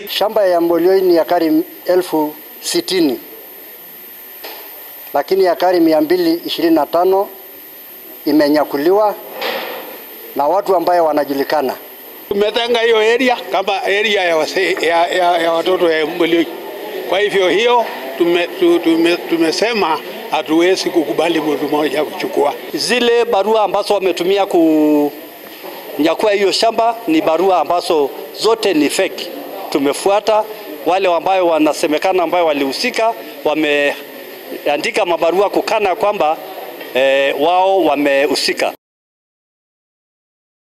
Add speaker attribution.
Speaker 1: Shamba ya Mbolio ni ekari 1060, lakini ekari 225 imenyakuliwa na watu ambao wanajulikana.
Speaker 2: Tumetenga hiyo area kama area ya watoto ya Mbolio. Kwa hivyo hiyo tumesema hatuwezi kukubali mtu mmoja kuchukua.
Speaker 3: Zile barua ambazo wametumia kunyakua hiyo shamba ni barua ambazo zote ni fake. Tumefuata wale ambao wanasemekana ambao walihusika, wameandika mabarua kukana kwamba wao wamehusika.